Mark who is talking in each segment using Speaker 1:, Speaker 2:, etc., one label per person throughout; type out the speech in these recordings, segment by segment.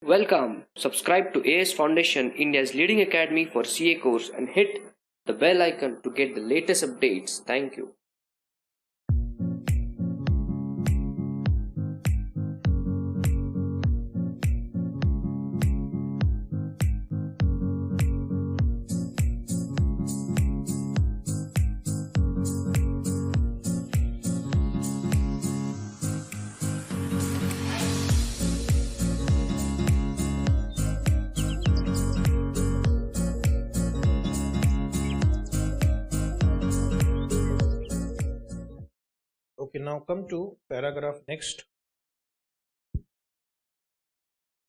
Speaker 1: Welcome. Subscribe to AS Foundation, India's leading academy for CA course, and hit the bell icon to get the latest updates. Thank you.
Speaker 2: Okay, now come to paragraph next,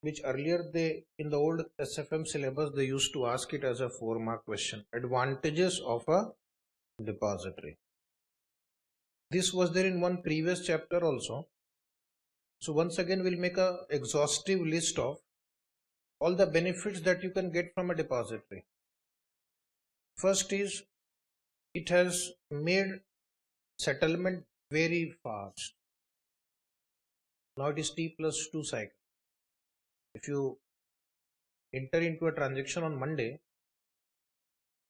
Speaker 2: which earlier in the old SFM syllabus they used to ask it as a 4-mark question. Advantages of a depository. This was there in one previous chapter also. So once again we'll make a exhaustive list of all the benefits that you can get from a depository. First is it has made settlement very fast. Now it is T+2 cycle. If you enter into a transaction on Monday,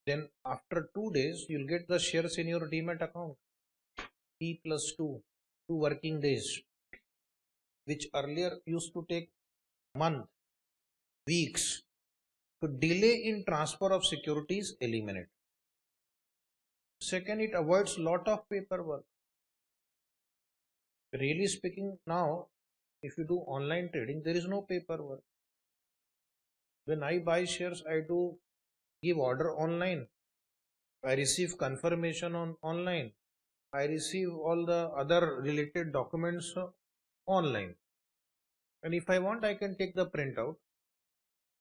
Speaker 2: then after 2 days you'll get the shares in your demat account. T+2, 2 working days, which earlier used to take month, weeks. So delay in transfer of securities eliminated. Second, it avoids lot of paperwork. Really speaking, now if you do online trading, there is no paperwork. When I buy shares, I do give order online. I receive confirmation online. I receive all the other related documents online. And if I want, I can take the printout.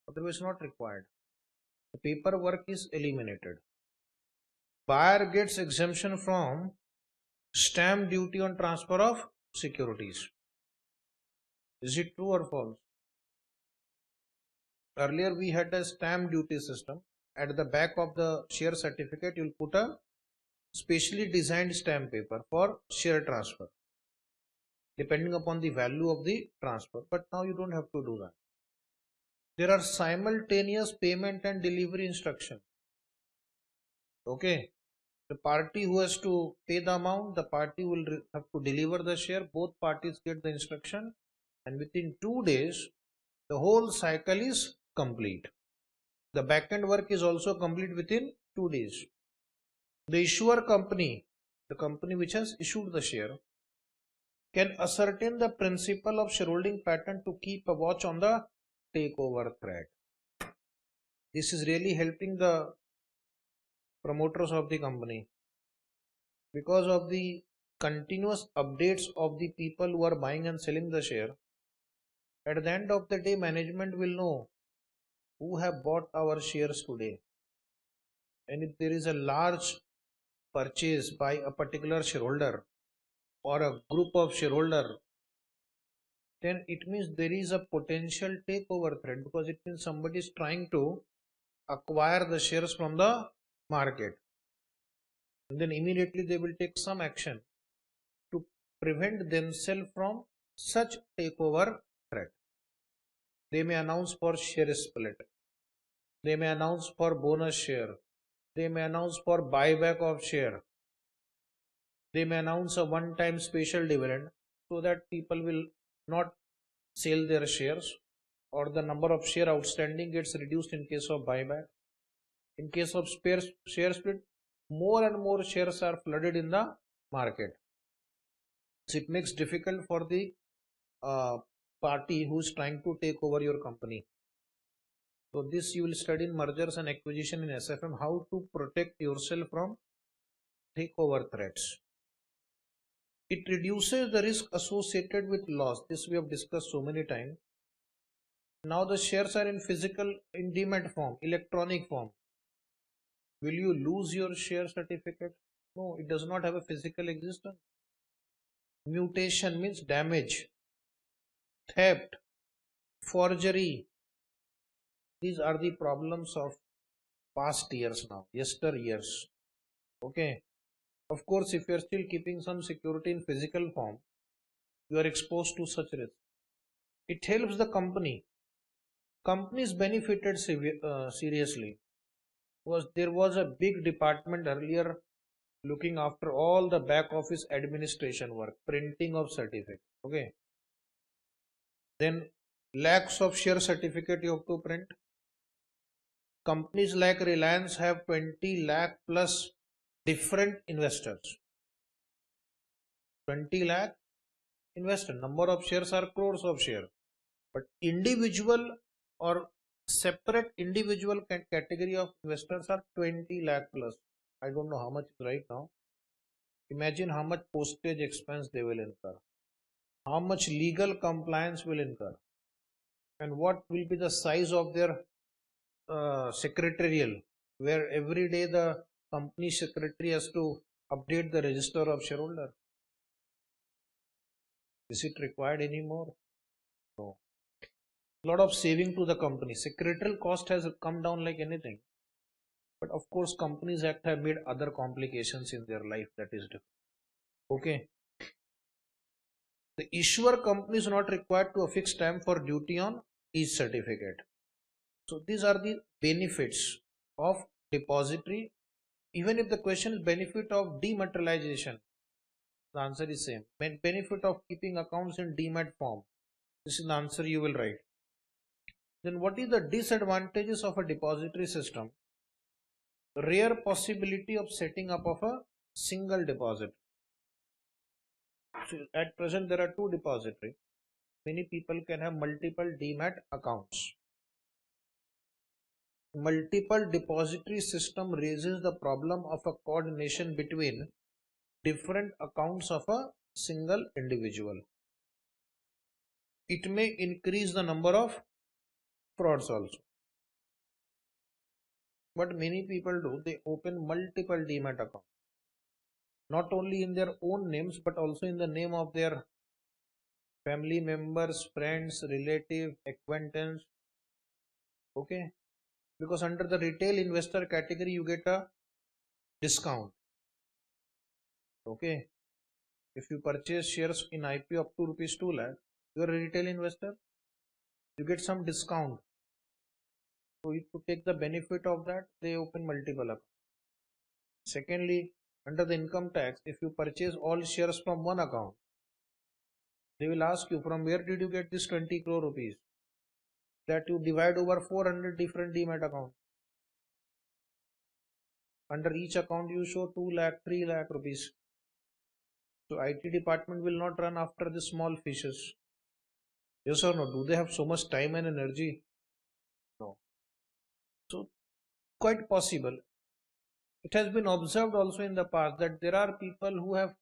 Speaker 2: Otherwise not required. The paperwork is eliminated. Buyer gets exemption from stamp duty on transfer of securities. Is it true or false? Earlier we had a stamp duty system. At the back of the share certificate, you'll put a specially designed stamp paper for share transfer, depending upon the value of the transfer. But now you don't have to do that. There are simultaneous payment and delivery instructions. Okay. The party who has to pay the amount, the party will have to deliver the share. Both parties get the instruction, and within 2 days, the whole cycle is complete. The back-end work is also complete within 2 days. The issuer company, the company which has issued the share, can ascertain the principle of shareholding pattern to keep a watch on the takeover threat. This is really helping the promoters of the company, because of the continuous updates of the people who are buying and selling the share. At the end of the day, management will know who have bought our shares today, and if there is a large purchase by a particular shareholder or a group of shareholder, then it means there is a potential takeover threat, because it means somebody is trying to acquire the shares from the market, and then immediately they will take some action to prevent themselves from such takeover threat. They may announce for share split, they may announce for bonus share, they may announce for buyback of share, they may announce a one-time special dividend, so that people will not sell their shares, or the number of share outstanding gets reduced in case of buyback. In case of share split, more and more shares are flooded in the market. So it makes difficult for the party who is trying to take over your company. So this you will study in mergers and acquisition in SFM, how to protect yourself from takeover threats. It reduces the risk associated with loss. This we have discussed so many times. Now the shares are in demat form, electronic form. Will you lose your share certificate? No, it does not have a physical existence. Mutation means damage, theft, forgery. These are the problems of past years now, yesteryears. Okay. Of course, if you are still keeping some security in physical form, you are exposed to such risk. It helps the company companies benefited seriously. There was a big department earlier looking after all the back office administration work, printing of certificate. Okay. Then lakhs of share certificate you have to print. Companies like Reliance have 20 lakh plus different investors. 20 lakh investor. Number of shares are crores of shares. But individual or separate individual category of investors are 20 lakh plus. I don't know how much right now. Imagine how much postage expense they will incur, how much legal compliance will incur, and what will be the size of their secretarial, where every day the company secretary has to update the register of shareholder. Is it required anymore? No. A lot of saving to the company. Secretarial cost has come down like anything. But of course, Companies Act have made other complications in their life, that is different. Okay. The issuer company is not required to affix stamp for duty on each certificate. So these are the benefits of depository. Even if the question is benefit of dematerialization, the answer is same. Benefit of keeping accounts in demat form. This is the answer you will write. Then what is the disadvantages of a depository system? Rare possibility of setting up of a single deposit. So at present there are two depository. Many people can have multiple demat accounts. Multiple depository system raises the problem of a coordination between different accounts of a single individual. It may increase the number of frauds also. What many people do, they open multiple demat accounts, not only in their own names but also in the name of their family members, friends, relative, acquaintance. Okay, because under the retail investor category you get a discount. Okay, if you purchase shares in IPO up to rupees 2 lakh, you are a retail investor, you get some discount. So to take the benefit of that, they open multiple accounts. Secondly, under the income tax, if you purchase all shares from one account, they will ask you from where did you get this 20 crore rupees that you divide over 400 different demat accounts. Under each account you show 2 lakh, 3 lakh rupees. So IT department will not run after the small fishes. Yes or no? Do they have so much time and energy? No. So quite possible. It has been observed also in the past that there are people who have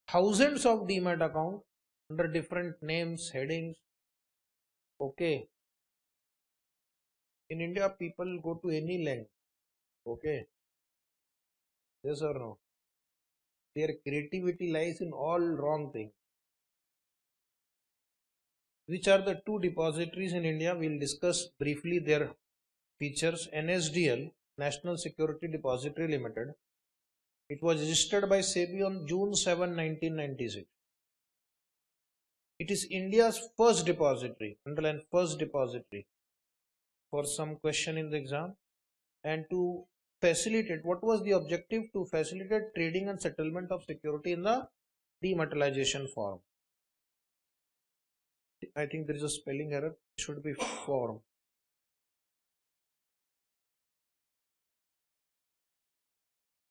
Speaker 2: thousands of demat accounts under different names, headings. Okay. In India, people go to any length. Okay. Yes or no? Their creativity lies in all wrong things. Which are the two depositories in India? We'll discuss briefly their features. NSDL, National Security Depository Limited. It was registered by SEBI on June 7, 1996. It is India's first depository, underline first depository, for some question in the exam. And to facilitate, what was the objective? To facilitate trading and settlement of security in the dematerialization form. I think there is a spelling error. It should be form.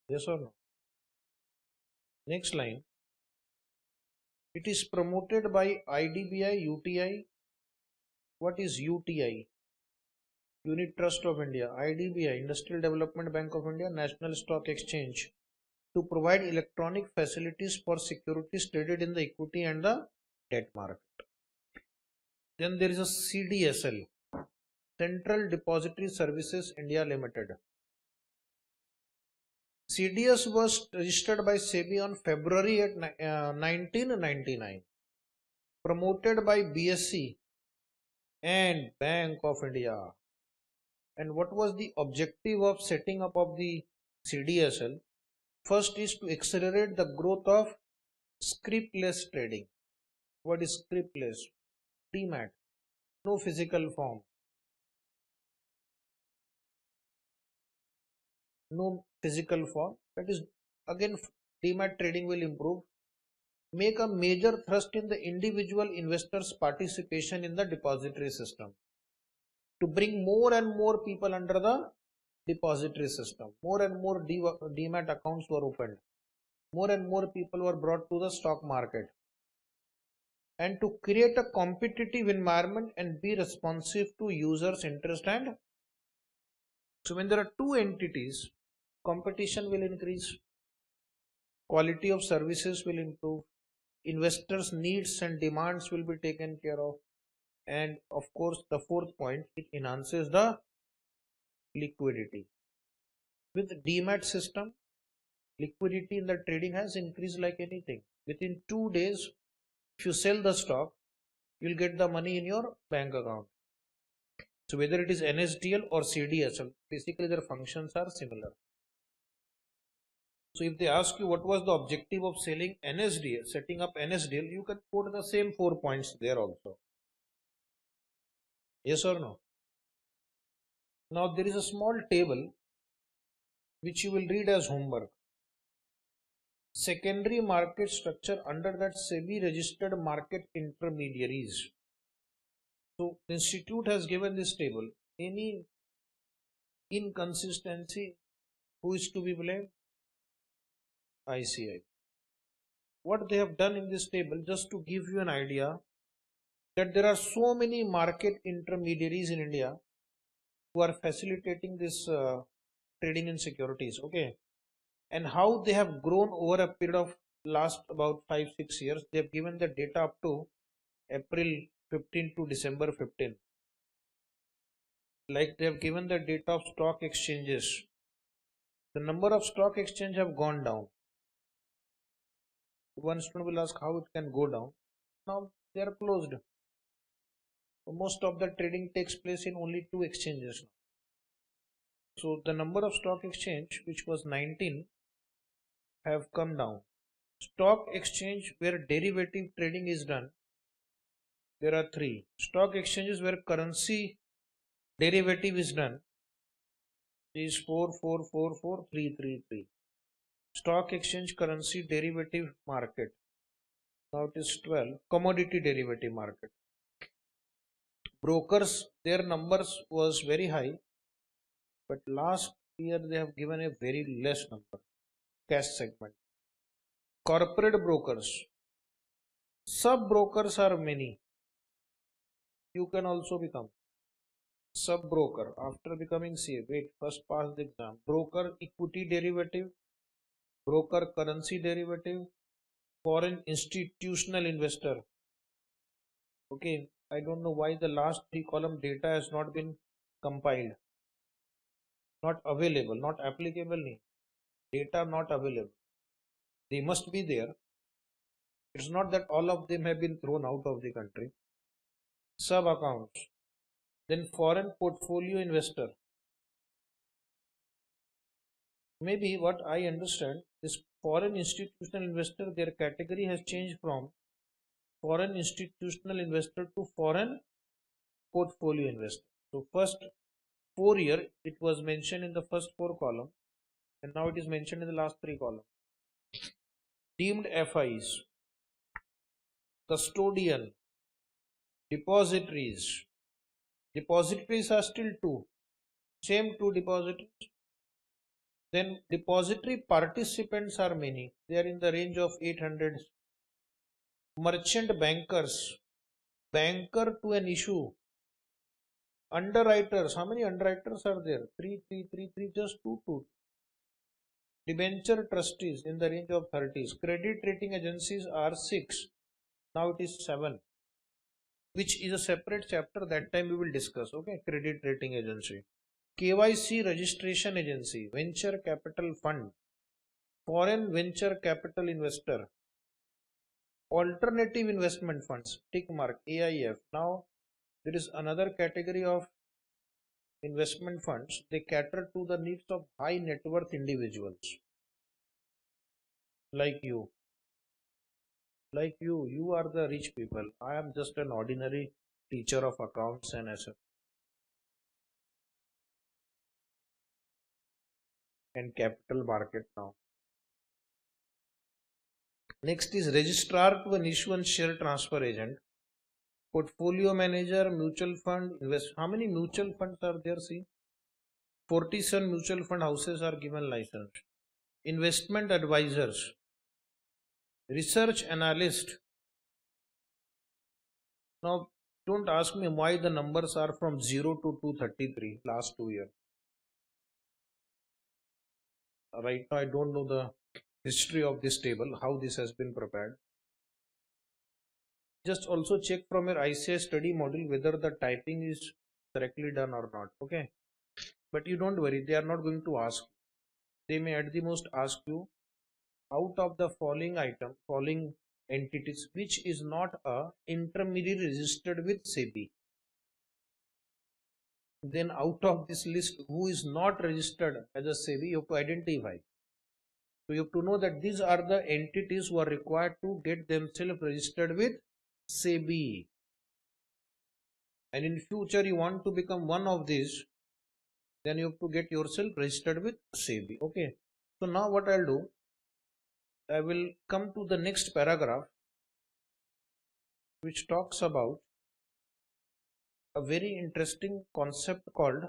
Speaker 2: Yes or no? Next line. It is promoted by IDBI, UTI. What is UTI? Unit Trust of India. IDBI, Industrial Development Bank of India, National Stock Exchange, to provide electronic facilities for securities traded in the equity and the debt market. Then there is a CDSL, Central Depository Services India Limited. CDS was registered by SEBI on February 1999, promoted by BSE and Bank of India. And what was the objective of setting up of the CDSL? First is to accelerate the growth of scriptless trading. What is scriptless? Demat, no physical form. no physical form. That is, again, demat trading will improve. Make a major thrust in the individual investors' participation in the depository system to bring more and more people under the depository system. More and more demat accounts were opened. More and more people were brought to the stock market. And to create a competitive environment and be responsive to users' interest. And so when there are two entities, competition will increase, quality of services will improve, investors' needs and demands will be taken care of, and of course the fourth point, it enhances the liquidity. With demat system, liquidity in the trading has increased like anything. Within 2 days, if you sell the stock, you'll get the money in your bank account. So whether it is NSDL or CDSL, basically their functions are similar. So if they ask you what was the objective of selling NSDL, setting up NSDL, you can put the same 4 points there also. Yes or no? Now there is a small table which you will read as homework. Secondary market structure under that SEBI registered market intermediaries. So the institute has given this table. Any inconsistency, who is to be blamed? ICI. What they have done in this table, just to give you an idea, that there are so many market intermediaries in India who are facilitating this trading in securities, okay, and how they have grown over a period of last about 5-6 years. They have given the data up to April 15 to December 15. Like they have given the data of stock exchanges. The number of stock exchange have gone down. One student will ask how it can go down. Now they are closed. So most of the trading takes place in only 2 exchanges. So the number of stock exchange, which was 19, have come down. Stock exchange where derivative trading is done, there are 3. Stock exchanges where currency derivative is done is 4, 4, 4, 4, 3, 3, 3. Stock exchange currency derivative market. Now it is 12. Commodity derivative market. Brokers, their numbers was very high, but last year they have given a very less number. Cash segment. Corporate brokers. Sub brokers are many. You can also become sub broker after becoming CA. Wait, first pass the exam. Broker equity derivative, broker currency derivative, foreign institutional investor. Okay, I don't know why the last 3 column data has not been compiled. Not available, not applicable. Data not available. They must be there. It's not that all of them have been thrown out of the country. Sub accounts. Then foreign portfolio investor. Maybe what I understand, this foreign institutional investor, their category has changed from foreign institutional investor to foreign portfolio investor. So first 4 year it was mentioned in the first 4 column, and now it is mentioned in the last 3 column. Deemed FIs, custodian, depositories. Depositories are still 2. Same 2 depositories. Then depository participants are many. They are in the range of 800. Merchant bankers, banker to an issue. Underwriters, how many underwriters are there? 3, 3, 3, 3, just 2, 2. Debenture trustees in the range of 30s. Credit rating agencies are 6. Now it is 7, which is a separate chapter. That time we will discuss. Okay, credit rating agency. KYC registration agency, venture capital fund, foreign venture capital investor, alternative investment funds, tick mark, AIF. Now there is another category of investment funds. They cater to the needs of high net worth individuals like you. Like you are the rich people. I am just an ordinary teacher of accounts and and capital market now. Next is registrar to an issuance share transfer agent, portfolio manager, mutual fund, invest. How many mutual funds are there? See, 47 mutual fund houses are given license. Investment advisors, research analyst. Now, don't ask me why the numbers are from 0 to 233 last 2 years. Right now, I don't know the history of this table, how this has been prepared. Just also check from your ICI study module whether the typing is correctly done or not. Okay, but you don't worry, they are not going to ask. They may at the most ask you, out of the following entities, which is not a intermediary registered with SEBI. Then out of this list, who is not registered as a SEBI, you have to identify. So you have to know that these are the entities who are required to get themselves registered with SEBI. And in future you want to become one of these, then you have to get yourself registered with SEBI. Okay. So now what I'll do, I will come to the next paragraph, which talks about a very interesting concept called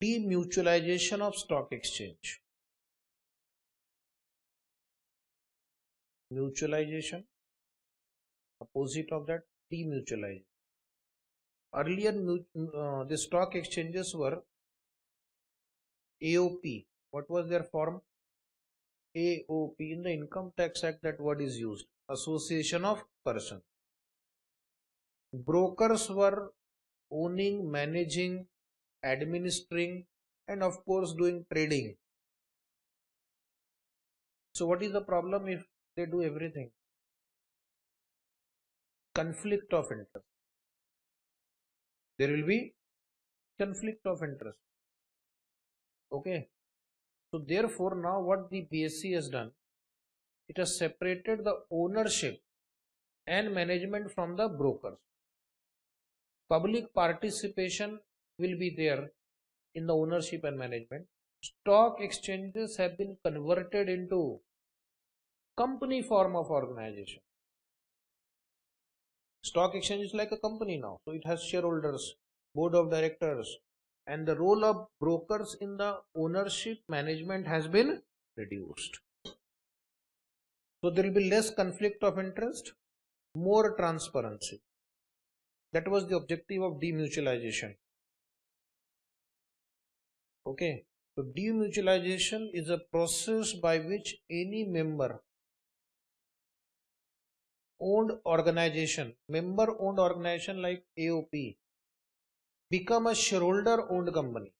Speaker 2: demutualization of stock exchange. Mutualization, opposite of that, demutualization. Earlier, the stock exchanges were AOP. What was their form? AOP. In the Income Tax Act, that word is used. Association of Persons. Brokers were owning, managing, administering, and of course doing trading. So what is the problem if they do everything? Conflict of interest. There will be conflict of interest. Okay. So therefore now what the BSE has done, it has separated the ownership and management from the brokers. Public participation will be there in the ownership and management. Stock exchanges have been converted into company form of organization. Stock exchange is like a company now, so it has shareholders, board of directors, and the role of brokers in the ownership management has been reduced. So there will be less conflict of interest, more transparency. That was the objective of demutualization. Okay, so demutualization is a process by which any member owned organization, member owned organization like AOP, become a shareholder owned company.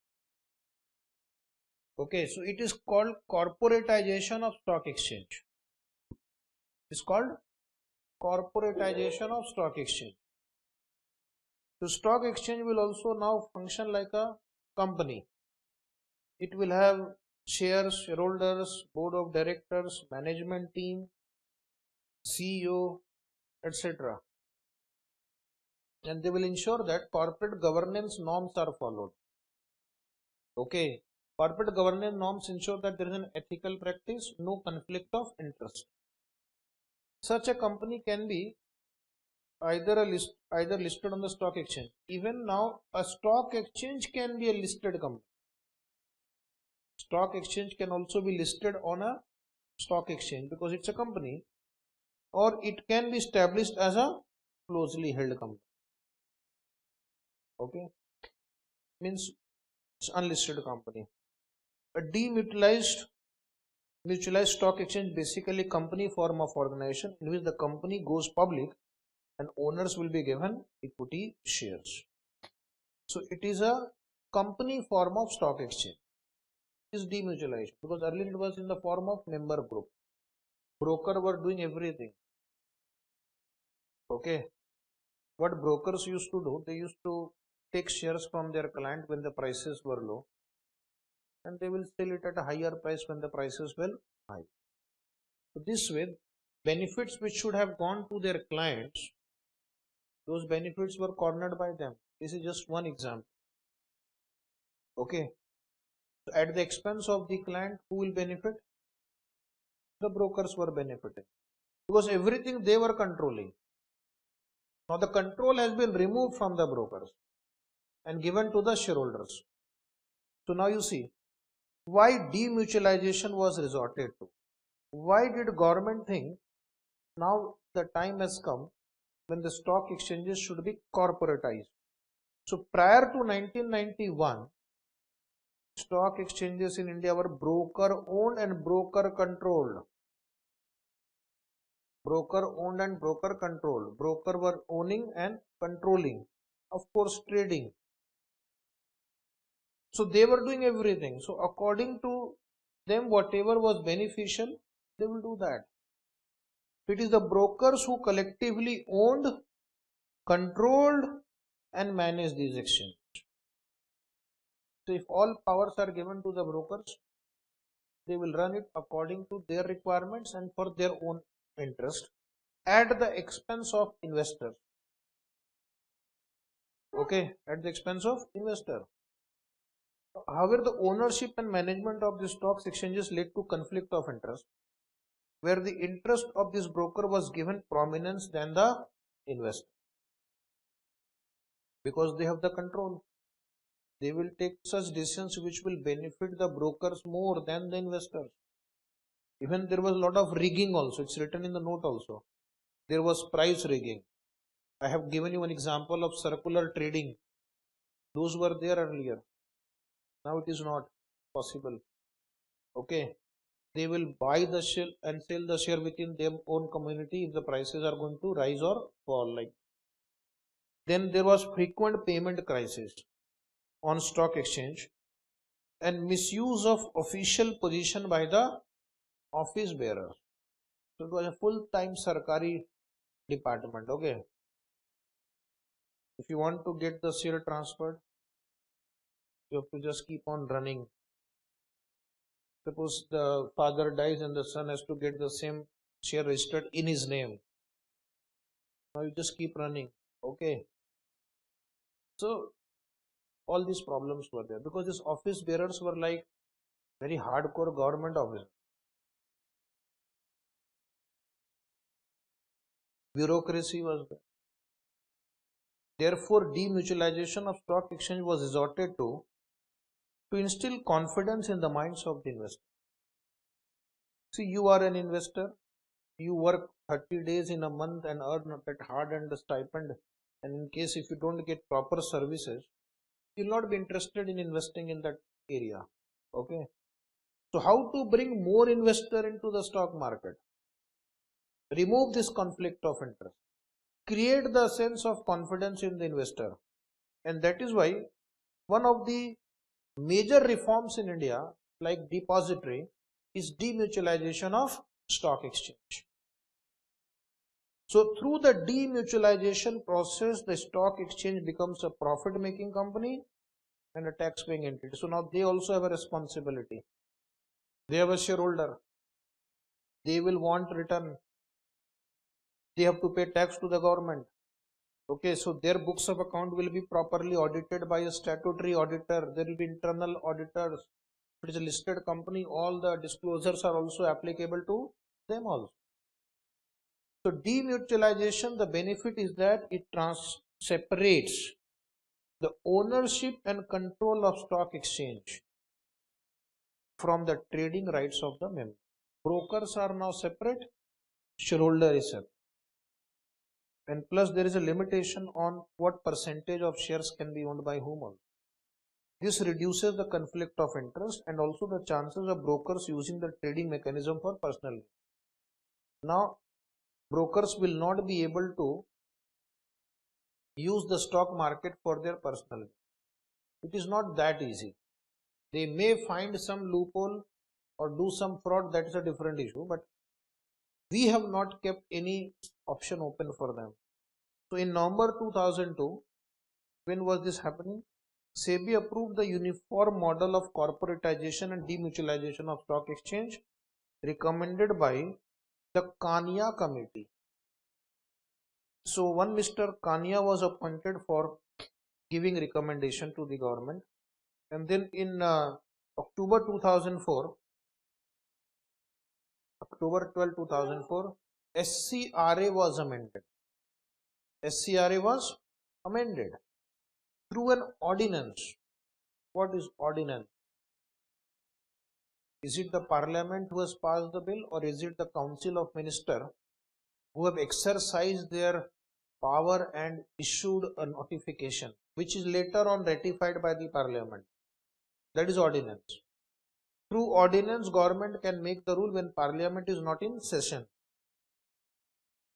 Speaker 2: Okay, so it is called corporatization of stock exchange. It's called corporatization of stock exchange. So stock exchange will also now function like a company. It will have shares, shareholders, board of directors, management team, CEO, etc. And they will ensure that corporate governance norms are followed. Okay, corporate governance norms ensure that there is an ethical practice, no conflict of interest. Such a company can be either listed on the stock exchange. Even now, a stock exchange can be a listed company. Stock exchange can also be listed on a stock exchange because it's a company, or it can be established as a closely held company. Okay, means it's unlisted company. A demutualized stock exchange, basically company form of organization in which the company goes public and owners will be given equity shares. So it is a company form of stock exchange. It is demutualization because earlier it was in the form of member group. Broker were doing everything. Okay, what brokers used to do, they used to take shares from their client when the prices were low, and they will sell it at a higher price when the prices were high. So this way, benefits which should have gone to their clients, those benefits were cornered by them. This is just one example. Okay, At the expense of the client, who will benefit? The brokers were benefiting because everything they were controlling. Now the control has been removed from the brokers and given to the shareholders. So now you see why demutualization was resorted to. Why did government think now the time has come when the stock exchanges should be corporatized? So prior to 1991, stock exchanges in India were broker owned and broker controlled. Broker owned and broker controlled. Broker were owning and controlling. Of course, trading. So they were doing everything. So according to them, whatever was beneficial, they will do that. It is the brokers who collectively owned, controlled, and managed these exchanges. So if all powers are given to the brokers, they will run it according to their requirements and for their own interest at the expense of investors. Okay, at the expense of investor. However, the ownership and management of the stocks exchanges led to conflict of interest, where the interest of this broker was given prominence than the investor. Because they have the control, they will take such decisions which will benefit the brokers more than the investors. Even there was a lot of rigging also. It's written in the note also. There was price rigging. I have given you an example of circular trading. Those were there earlier. Now it is not possible. Okay. They will buy the share and sell the share within their own community if the prices are going to rise or fall. Like then there was frequent payment crisis on stock exchange and misuse of official position by the office bearer. So it was a full-time Sarkari department. Okay. If you want to get the share transferred, you have to just keep on running. Suppose the father dies and the son has to get the same share registered in his name. Now you just keep running. Okay. So all these problems were there because these office bearers were like very hardcore government officers. Bureaucracy was there. Therefore, demutualization of stock exchange was resorted to instill confidence in the minds of the investor. See, you are an investor, you work 30 days in a month and earn that hard and the stipend, and in case if you don't get proper services, you'll not be interested in investing in that area. Okay. So how to bring more investor into the stock market? Remove this conflict of interest. Create the sense of confidence in the investor. And that is why one of the major reforms in India, like depository, is demutualization of stock exchange. So through the demutualization process, the stock exchange becomes a profit-making company and a tax-paying entity. So now they also have a responsibility. They have a shareholder. They will want return. They have to pay tax to the government. Okay, so their books of account will be properly audited by a statutory auditor. There will be internal auditors. If it is a listed company, all the disclosures are also applicable to them also. So demutualization, the benefit is that it separates the ownership and control of stock exchange from the trading rights of the member. Brokers are now separate, shareholder is separate. And plus there is a limitation on what percentage of shares can be owned by whom also. This reduces the conflict of interest and also the chances of brokers using the trading mechanism for personal gain. Now, brokers will not be able to use the stock market for their personal gain. It is not that easy. They may find some loophole or do some fraud, that is a different issue, but we have not kept any option open for them. So in November 2002, when was this happening? SEBI approved the uniform model of corporatization and demutualization of stock exchange recommended by the Kania committee. So one Mr. Kania was appointed for giving recommendation to the government, and then in October 2004, October 12, 2004, SCRA was amended. SCRA was amended through an ordinance. What is ordinance? Is it the parliament who has passed the bill, or is it the council of ministers who have exercised their power and issued a notification which is later on ratified by the parliament? That is ordinance. Through ordinance, government can make the rule when parliament is not in session.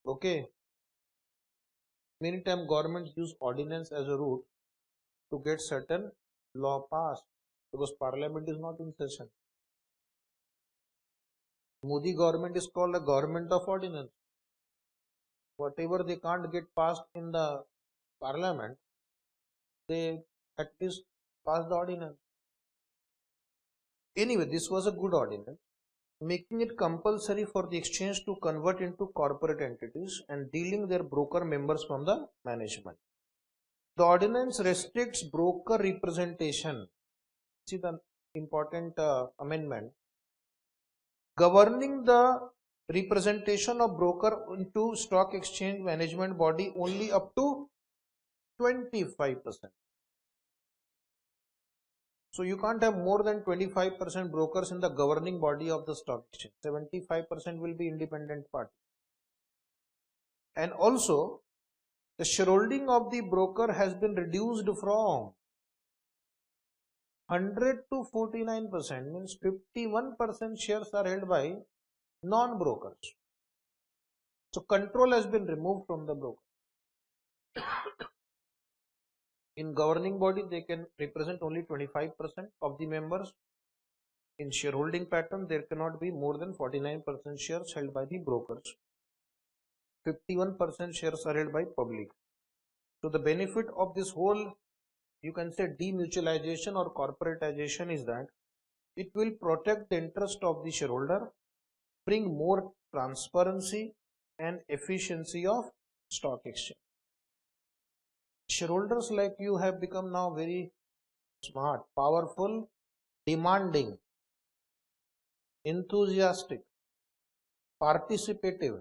Speaker 2: Okay. Many times governments use ordinance as a route to get certain law passed because parliament is not in session. Modi government is called a government of ordinance. Whatever they can't get passed in the parliament, they at least pass the ordinance. Anyway, this was a good ordinance, making it compulsory for the exchange to convert into corporate entities and dealing their broker members from the management. The ordinance restricts broker representation. See the important amendment governing the representation of broker into stock exchange management body only up to 25%. So you can't have more than 25% brokers in the governing body of the stock exchange. 75% will be independent party. And also the shareholding of the broker has been reduced from 100 to 49%, means 51% shares are held by non-brokers. So control has been removed from the broker. In governing body, they can represent only 25% of the members. In shareholding pattern, there cannot be more than 49% shares held by the brokers. 51% shares are held by public. So the benefit of this whole, you can say, demutualization or corporatization is that it will protect the interest of the shareholder, bring more transparency and efficiency of stock exchange. Shareholders like you have become now very smart, powerful, demanding, enthusiastic, participative.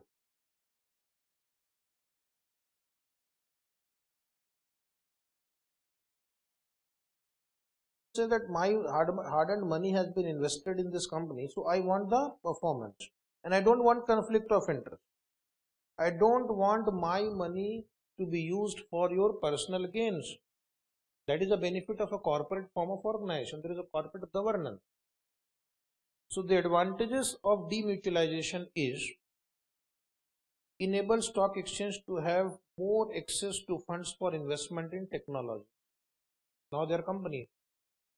Speaker 2: Say that my hard-earned money has been invested in this company, so I want the performance, and I don't want conflict of interest. I don't want my money to be used for your personal gains. That is a benefit of a corporate form of organization. There is a corporate governance. So the advantages of demutualization is enable stock exchange to have more access to funds for investment in technology. Now they are company.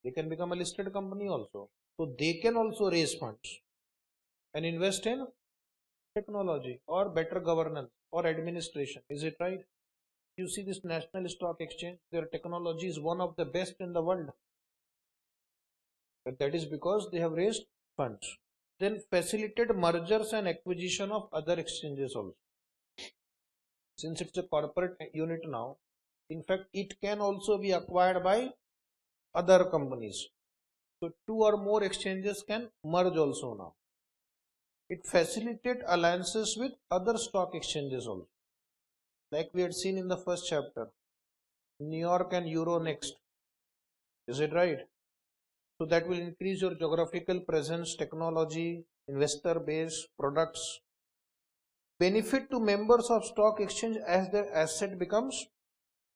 Speaker 2: They can become a listed company also. So they can also raise funds and invest in technology or better governance or administration. Is it right? You see this National Stock Exchange, their technology is one of the best in the world. But that is because they have raised funds. Then facilitate mergers and acquisition of other exchanges also. Since it's a corporate unit now, in fact, it can also be acquired by other companies. So two or more exchanges can merge also now. It facilitates alliances with other stock exchanges also. Like we had seen in the first chapter, New York and Euronext. Is it right? So that will increase your geographical presence, technology, investor base, products. Benefit to members of stock exchange as their asset becomes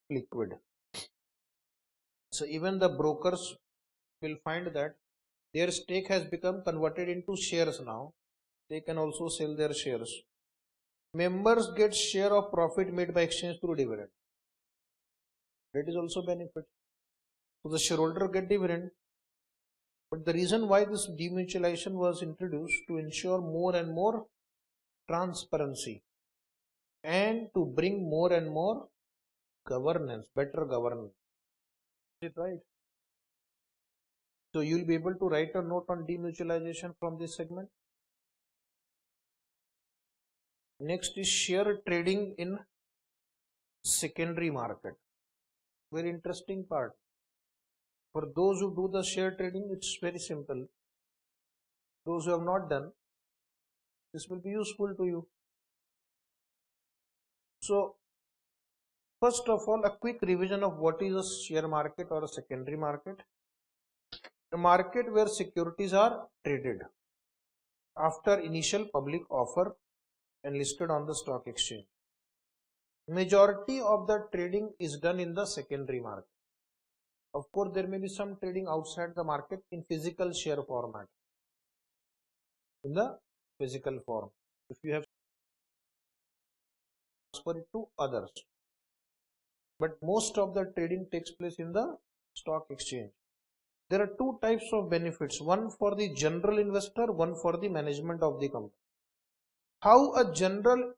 Speaker 2: liquid. So even the brokers will find that their stake has become converted into shares now. They can also sell their shares. Members get share of profit made by exchange through dividend. That is also benefit. So the shareholder get dividend. But the reason why this demutualization was introduced to ensure more and more transparency and to bring more and more governance, better governance. Is it right? So you will be able to write a note on demutualization from this segment. Next is share trading in secondary market. Very interesting part. For those who do the share trading, it's very simple. Those who have not done, this will be useful to you. So, first of all, a quick revision of what is a share market or a secondary market. A market where securities are traded after initial public offer and listed on the stock exchange. Majority of the trading is done in the secondary market. Of course, there may be some trading outside the market in physical share format. In the physical form, if you have transfer it to others, but most of the trading takes place in the stock exchange. There are two types of benefits, one for the general investor, one for the management of the company. How a general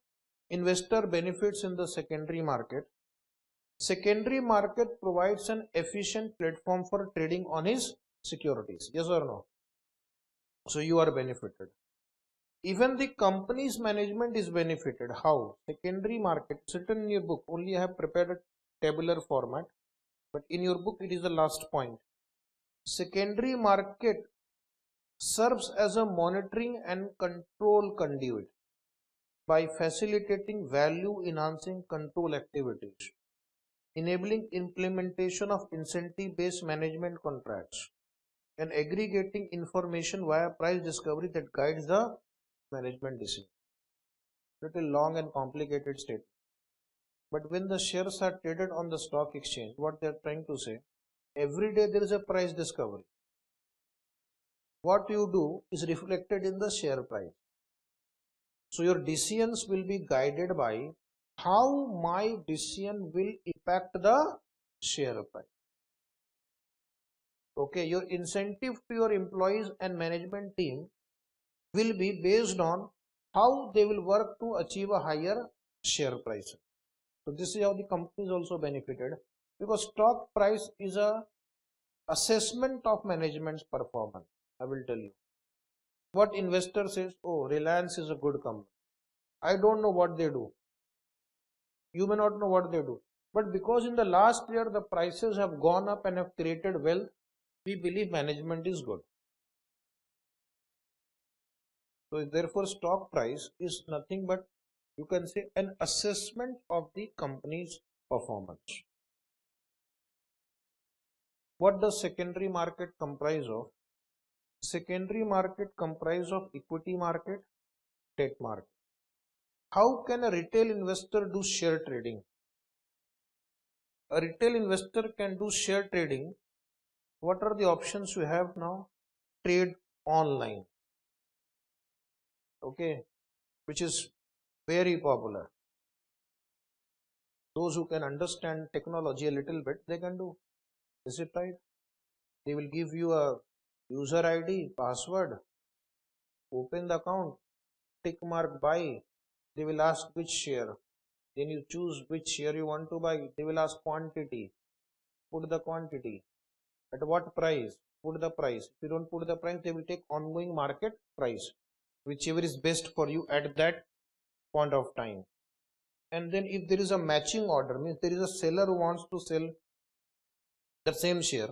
Speaker 2: investor benefits in the secondary market? Secondary market provides an efficient platform for trading on his securities. Yes or no? So you are benefited. Even the company's management is benefited. How? Secondary market, it's written in your book. Only I have prepared a tabular format, but in your book it is the last point. Secondary market serves as a monitoring and control conduit by facilitating value enhancing control activities, enabling implementation of incentive-based management contracts, and aggregating information via price discovery that guides the management decision. Little long and complicated statement. But when the shares are traded on the stock exchange, what they are trying to say, every day there is a price discovery. What you do is reflected in the share price. So your decisions will be guided by how my decision will impact the share price. Okay, your incentive to your employees and management team will be based on how they will work to achieve a higher share price. So this is how the company is also benefited, because stock price is a assessment of management's performance. I will tell you. What investor says, oh, Reliance is a good company. I don't know what they do. You may not know what they do. But because in the last year the prices have gone up and have created wealth, we believe management is good. So therefore stock price is nothing but, you can say, an assessment of the company's performance. What does secondary market comprise of? Secondary market comprise of equity market, debt market. How can a retail investor do share trading? A retail investor can do share trading. What are the options you have now? Trade online. Okay, which is very popular. Those who can understand technology a little bit, they can do. Is it right? They will give you a user ID, password, open the account, tick mark buy. They will ask which share. Then you choose which share you want to buy. They will ask quantity. Put the quantity. At what price? Put the price. If you don't put the price, they will take ongoing market price, whichever is best for you at that point of time. And then if there is a matching order, means there is a seller who wants to sell the same share,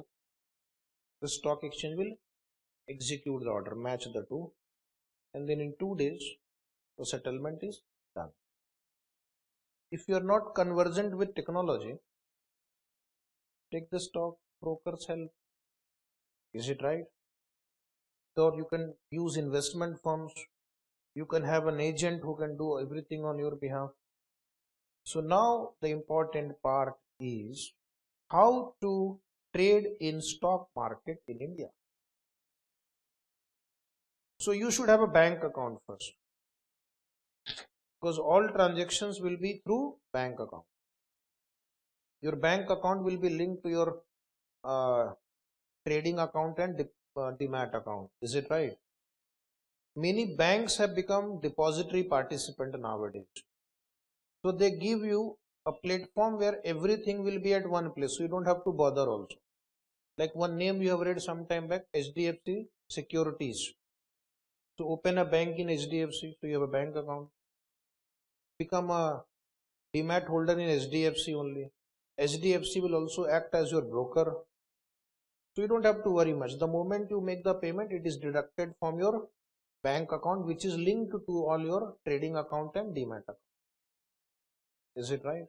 Speaker 2: the stock exchange will execute the order, match the two, and then in 2 days the settlement is done. If you are not conversant with technology, take the stock broker's help. Is it right? So you can use investment firms. You can have an agent who can do everything on your behalf. So now the important part is how to trade in stock market in India. So you should have a bank account first, because all transactions will be through bank account. Your bank account will be linked to your trading account and demat account. Is it right? Many banks have become depository participant nowadays. So they give you a platform where everything will be at one place, so you don't have to bother also. Like one name you have read some time back, HDFC Securities. So open a bank in HDFC, so you have a bank account. Become a demat holder in HDFC only. HDFC will also act as your broker. So you don't have to worry much. The moment you make the payment, it is deducted from your bank account, which is linked to all your trading account and demat account. Is it right?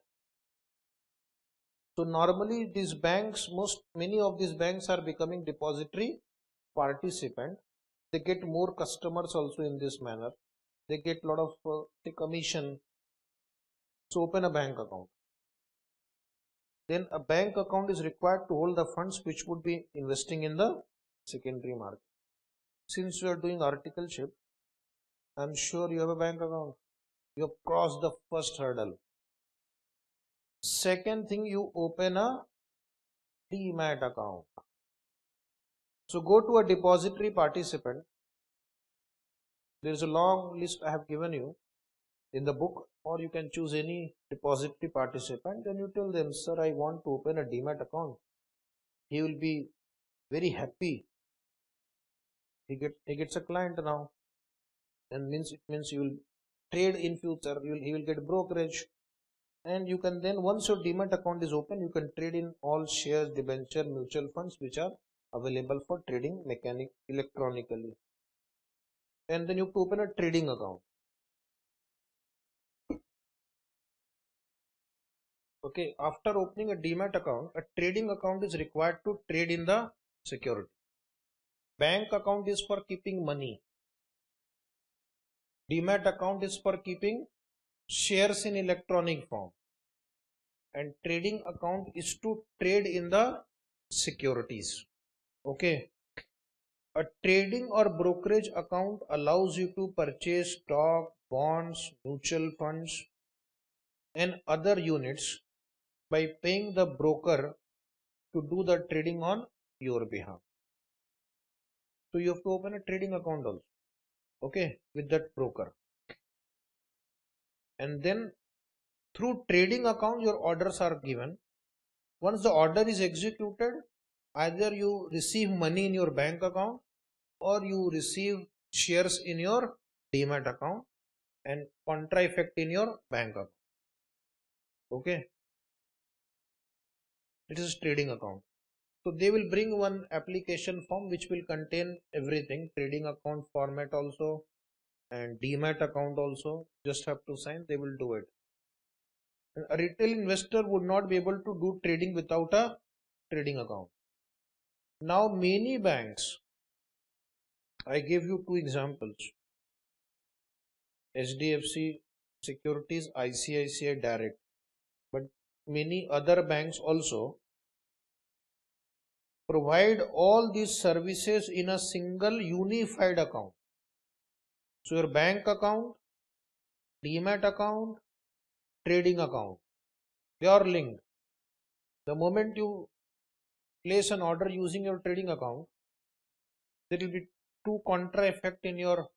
Speaker 2: So normally these banks, many of these banks are becoming depository participant. They get more customers also in this manner. They get a lot of commission. So open a bank account. Then a bank account is required to hold the funds which would be investing in the secondary market. Since you are doing articleship, I'm sure you have a bank account. You have crossed the first hurdle. Second thing, you open a demat account. So go to a depository participant. There is a long list I have given you in the book, or you can choose any depository participant. Then you tell them, sir, I want to open a demat account. He will be very happy. He gets a client now, and it means you will trade in future. He will get brokerage, and you can then, once your demat account is open, you can trade in all shares, debenture, mutual funds which are available for trading electronically. And then you have to open a trading account. Okay, after opening a demat account, a trading account is required to trade in the security. Bank account is for keeping money. Demat account is for keeping shares in electronic form. And trading account is to trade in the securities. Okay. A trading or brokerage account allows you to purchase stock, bonds, mutual funds, and other units by paying the broker to do the trading on your behalf. So you have to open a trading account also, okay, with that broker. And then through trading account, your orders are given. Once the order is executed, either you receive money in your bank account or you receive shares in your demat account and contra effect in your bank account. Okay, it is trading account. So they will bring one application form which will contain everything, trading account format also and demat account also. Just have to sign, they will do it. And a retail investor would not be able to do trading without a trading account. Now many banks, I gave you two examples, HDFC Securities, ICICI Direct, but many other banks also provide all these services in a single unified account. So your bank account, demat account, trading account, they are linked. The moment you place an order using your trading account, there will be two contra effect in your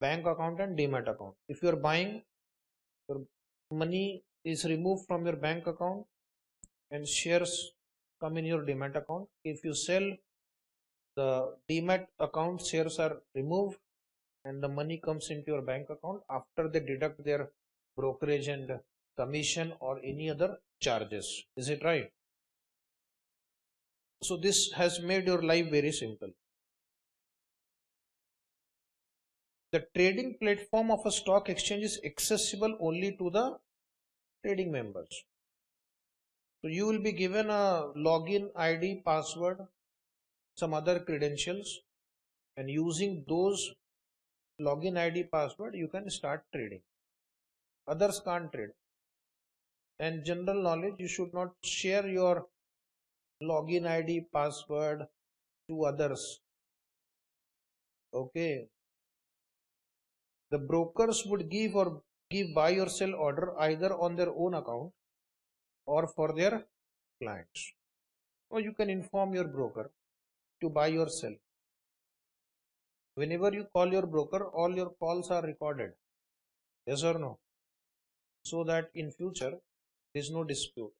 Speaker 2: bank account and demat account. If you are buying, your money is removed from your bank account and shares come in your demat account. If you sell, the demat account shares are removed and the money comes into your bank account after they deduct their brokerage and commission or any other charges. Is it right? So this has made your life very simple. The trading platform of a stock exchange is accessible only to the trading members. So you will be given a login ID, password, some other credentials, and using those login ID, password, you can start trading. Others can't trade. And general knowledge, you should not share your login ID, password to others. Okay. The brokers would give buy or sell order either on their own account or for their clients. Or you can inform your broker to buy or sell. Whenever you call your broker, all your calls are recorded. Yes or no? So that in future there is no dispute.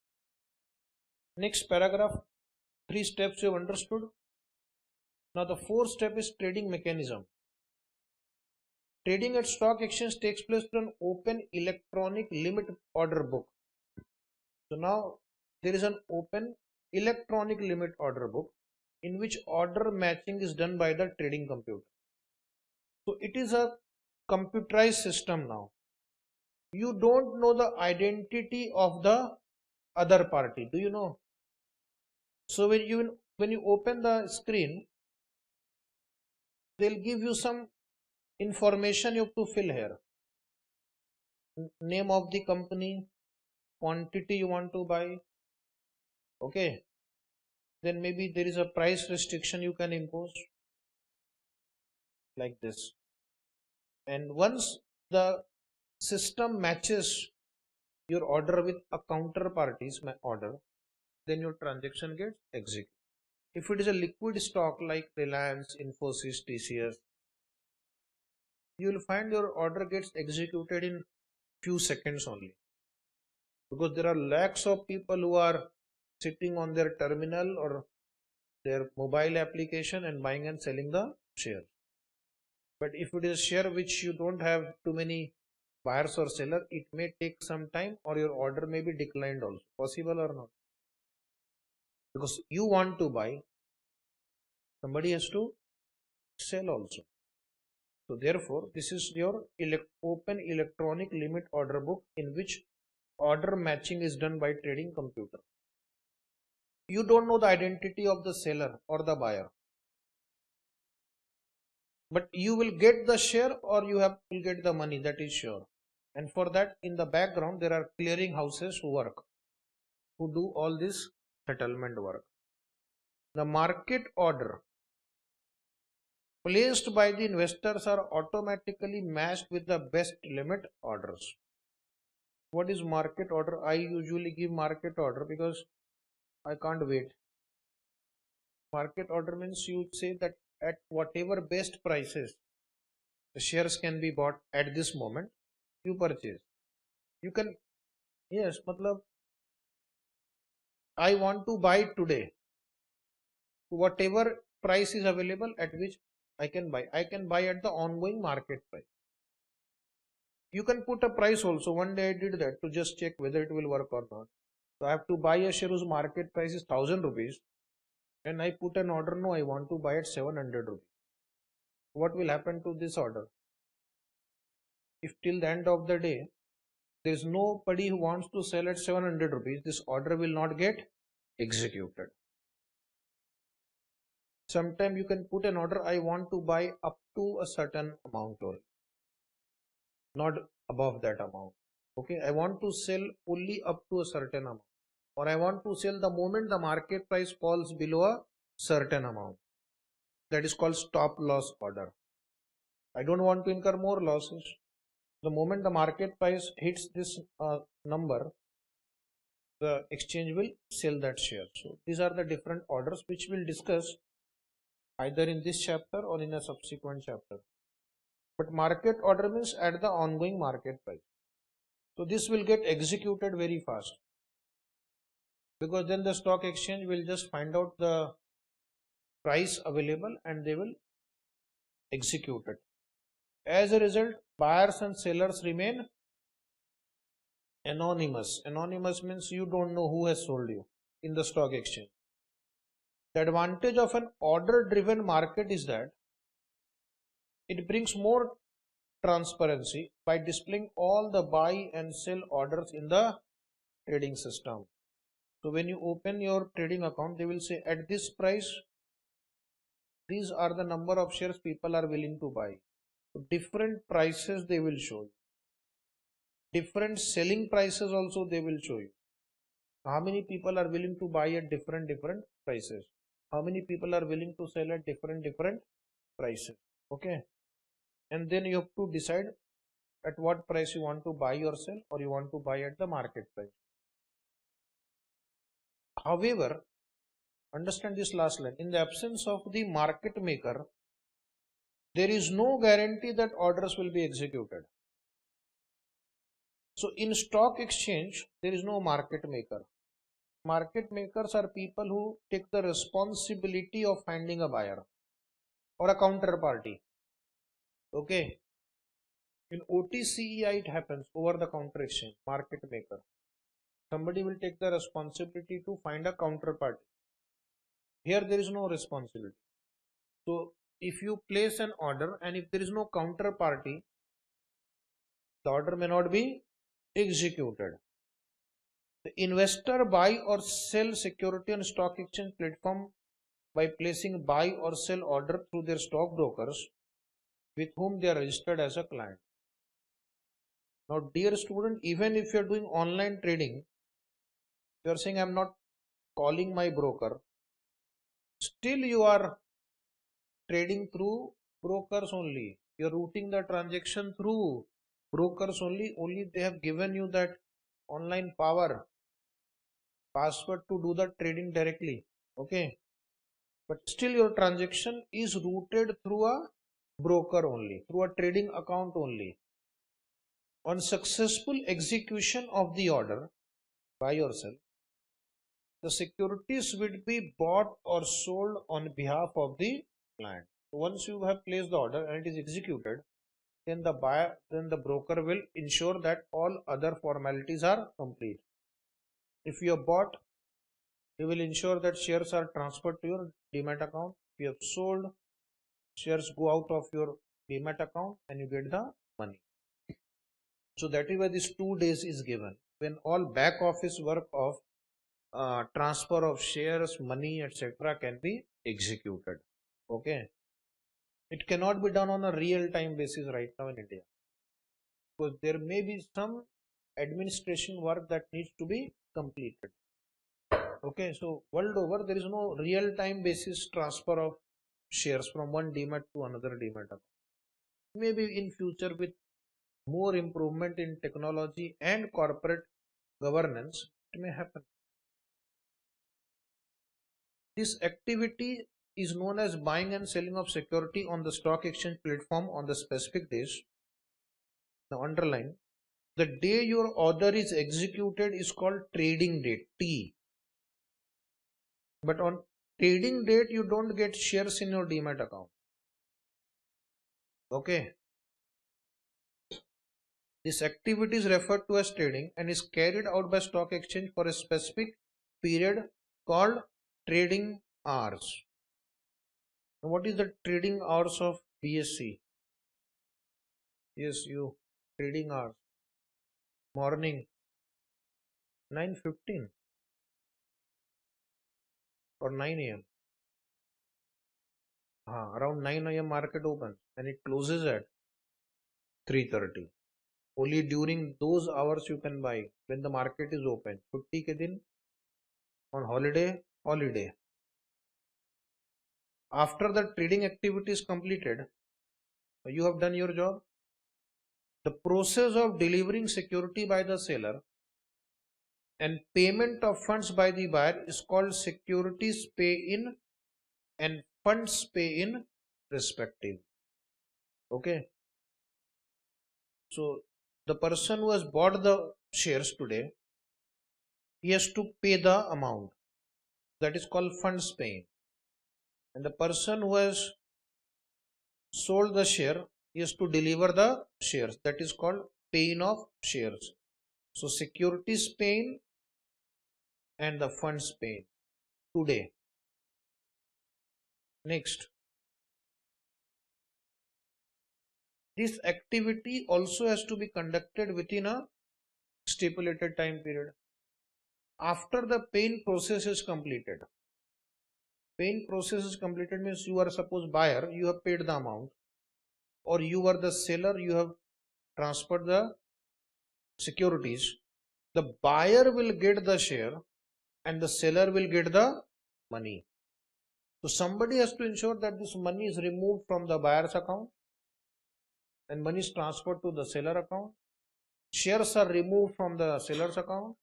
Speaker 2: Next paragraph, 3 steps you have understood. Now the 4th step is trading mechanism. Trading at stock exchange takes place through an open electronic limit order book. So now there is an open electronic limit order book in which order matching is done by the trading computer. So it is a computerized system now. You don't know the identity of the other party. Do you know? So when you open the screen, they'll give you some information you have to fill here. Name of the company, quantity you want to buy. Okay. Then maybe there is a price restriction you can impose like this. And once the system matches your order with a counterparty's order, then your transaction gets executed. If it is a liquid stock like Reliance, Infosys, TCS, you will find your order gets executed in few seconds only, because there are lakhs of people who are sitting on their terminal or their mobile application and buying and selling the share. But if it is a share which you don't have too many buyers or seller, it may take some time, or your order may be declined also. Possible or not? Because you want to buy, somebody has to sell also. So therefore, this is your open electronic limit order book, in which order matching is done by trading computer. You don't know the identity of the seller or the buyer, but you will get the share or you will get the money, that is sure. And for that, in the background, there are clearing houses who work, who do all this settlement work. The market order placed by the investors are automatically matched with the best limit orders. What is market order? I usually give market order because I can't wait. Market order means you say that at whatever best prices the shares can be bought at this moment, you purchase. You can, yes, matlab, I want to buy today. Whatever price is available at which I can buy. I can buy at the ongoing market price. You can put a price also. One day I did that to just check whether it will work or not. So I have to buy a share whose market price is 1000 rupees, and I put an order, no, I want to buy at 700 rupees. What will happen to this order? If till the end of the day there is nobody who wants to sell at 700 rupees, this order will not get executed. Sometimes you can put an order, I want to buy up to a certain amount only, not above that amount. Okay, I want to sell only up to a certain amount, or I want to sell the moment the market price falls below a certain amount. That is called stop loss order. I don't want to incur more losses. The moment the market price hits this number, the exchange will sell that share. So these are the different orders which we'll discuss either in this chapter or in a subsequent chapter. But market order means at the ongoing market price. So this will get executed very fast, because then the stock exchange will just find out the price available and they will execute it. As a result, buyers and sellers remain anonymous. Anonymous means you don't know who has sold you in the stock exchange. The advantage of an order driven market is that it brings more transparency by displaying all the buy and sell orders in the trading system. So when you open your trading account, they will say at this price, these are the number of shares people are willing to buy. So different prices they will show you. Different selling prices also they will show you. How many people are willing to buy at different prices? How many people are willing to sell at different prices? Okay. And then you have to decide at what price you want to buy or sell, or you want to buy at the market price. However, understand this last line. In the absence of the market maker, there is no guarantee that orders will be executed. So in stock exchange, there is no market maker. Market makers are people who take the responsibility of finding a buyer or a counterparty. Okay. In OTCEI it happens, over the counter exchange, market maker. Somebody will take the responsibility to find a counterparty. Here there is no responsibility. So if you place an order and if there is no counterparty, the order may not be executed. The investor buy or sell security on stock exchange platform by placing buy or sell order through their stockbrokers with whom they are registered as a client. Now, dear student, even if you are doing online trading, you are saying I am not calling my broker, still you are trading through brokers only. You are routing the transaction through brokers only. Only they have given you that online power, password to do the trading directly. Okay. But still your transaction is routed through a broker only, through a trading account only. On successful execution of the order by yourself, the securities will be bought or sold on behalf of the client. So once you have placed the order and it is executed, then the broker will ensure that all other formalities are complete. If you have bought, he will ensure that shares are transferred to your demat account. If you have sold, shares go out of your demat account and you get the money. So that is why this 2 days is given, when all back office work of transfer of shares, money, etc. can be executed. Okay. It cannot be done on a real time basis right now in India, because there may be some administration work that needs to be completed. Okay, so world over there is no real time basis transfer of shares from one demat to another demat account. Maybe in future, with more improvement in technology and corporate governance, it may happen. This activity is known as buying and selling of security on the stock exchange platform on the specific days. Now underline, the day your order is executed is called trading date, T. But on trading date, you don't get shares in your demat account. Okay. This activity is referred to as trading and is carried out by stock exchange for a specific period called trading hours. Now, what is the trading hours of BSc? Yes, you trading hours. Morning 9:15 or 9 a.m. Around 9 a.m. market opens and it closes at 3:30. Only during those hours you can buy when the market is open. Chutti ke din, on holiday. After the trading activity is completed, you have done your job. The process of delivering security by the seller and payment of funds by the buyer is called securities pay in and funds pay in respective. Okay. So the person who has bought the shares today, he has to pay the amount, that is called funds paying. And the person who has sold the share, he has to deliver the shares, that is called paying of shares. So securities paying and the funds paying today. Next, this activity also has to be conducted within a stipulated time period. After the paying process is completed, paying process is completed means you are suppose buyer, you have paid the amount, or you are the seller, you have transferred the securities. The buyer will get the share and the seller will get the money. So somebody has to ensure that this money is removed from the buyer's account and money is transferred to the seller account. Shares are removed from the seller's account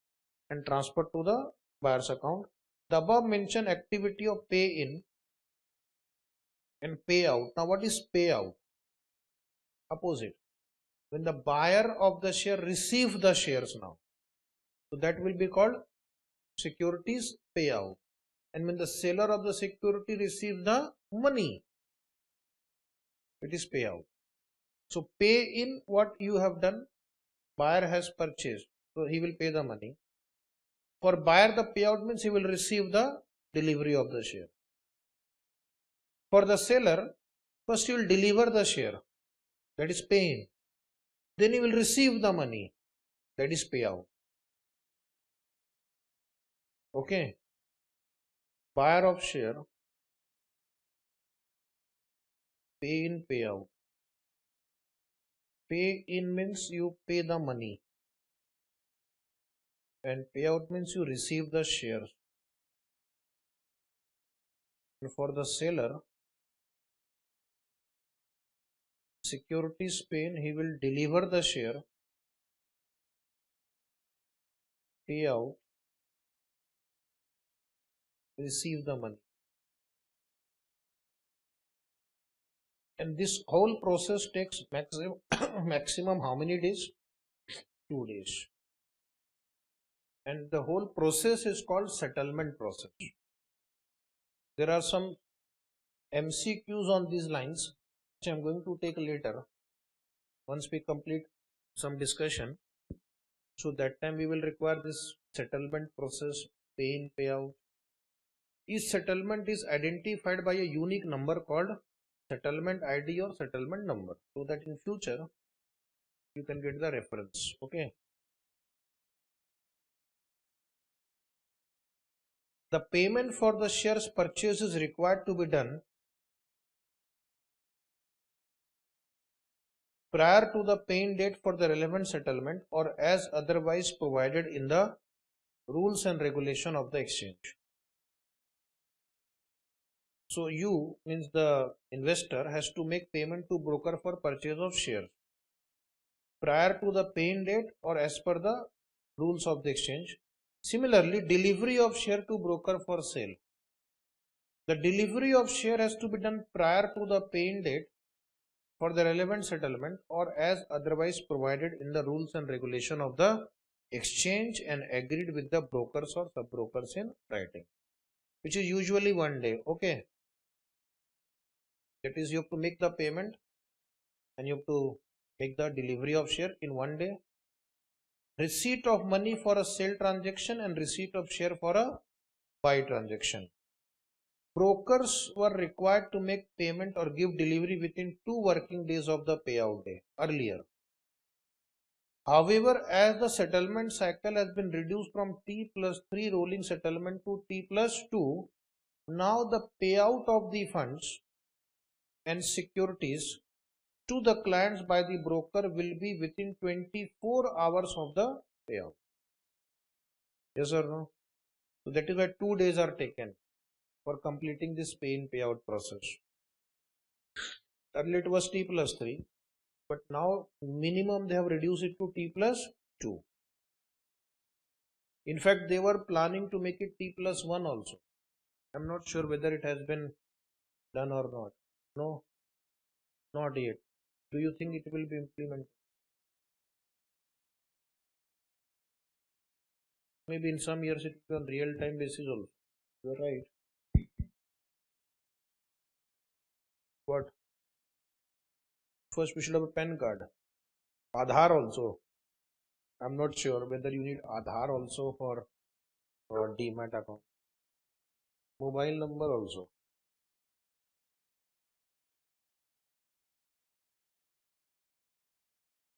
Speaker 2: and transferred to the buyer's account. The above mentioned activity of pay in and pay out. Now what is payout? Opposite. When the buyer of the share receives the shares now, so that will be called securities payout. And when the seller of the security receives the money, it is payout. So pay in, what you have done, buyer has purchased, so he will pay the money. For buyer, the payout means he will receive the delivery of the share. For the seller, first you will deliver the share, that is pay in. Then you will receive the money, that is payout. Okay. Buyer of share, pay in, payout. Pay in means you pay the money, and payout means you receive the shares. And for the seller, securities pay in, he will deliver the share, payout, receive the money. And this whole process takes maximum maximum how many days? 2 days. And the whole process is called settlement process. There are some MCQs on these lines which I am going to take later once we complete some discussion. So that time we will require this settlement process, pay in, payout. Each settlement is identified by a unique number called settlement ID or settlement number, so that in future you can get the reference. Okay. The payment for the shares purchase is required to be done prior to the paying date for the relevant settlement or as otherwise provided in the rules and regulation of the exchange. So you means the investor has to make payment to broker for purchase of shares prior to the paying date or as per the rules of the exchange. Similarly, delivery of share to broker for sale. The delivery of share has to be done prior to the paying date for the relevant settlement or as otherwise provided in the rules and regulation of the exchange and agreed with the brokers or sub-brokers in writing, which is usually 1 day. Okay. That is, you have to make the payment and you have to make the delivery of share in 1 day. Receipt of money for a sale transaction and receipt of share for a buy transaction. Brokers were required to make payment or give delivery within 2 working days of the payout day earlier. However, as the settlement cycle has been reduced from T+3 rolling settlement to T+2, now the payout of the funds and securities to the clients by the broker will be within 24 hours of the payout. Yes or no? So that is why 2 days are taken for completing this pay in payout process. Earlier it was T+3, but now minimum they have reduced it to T+2. In fact, they were planning to make it T+1 also. I'm not sure whether it has been done or not. No, not yet. Do you think it will be implemented? Maybe in some years it will be on real time basis also. You're right. What? First we should have a PAN card. Aadhaar also. I'm not sure whether you need Aadhaar also for Demat account. Mobile number also.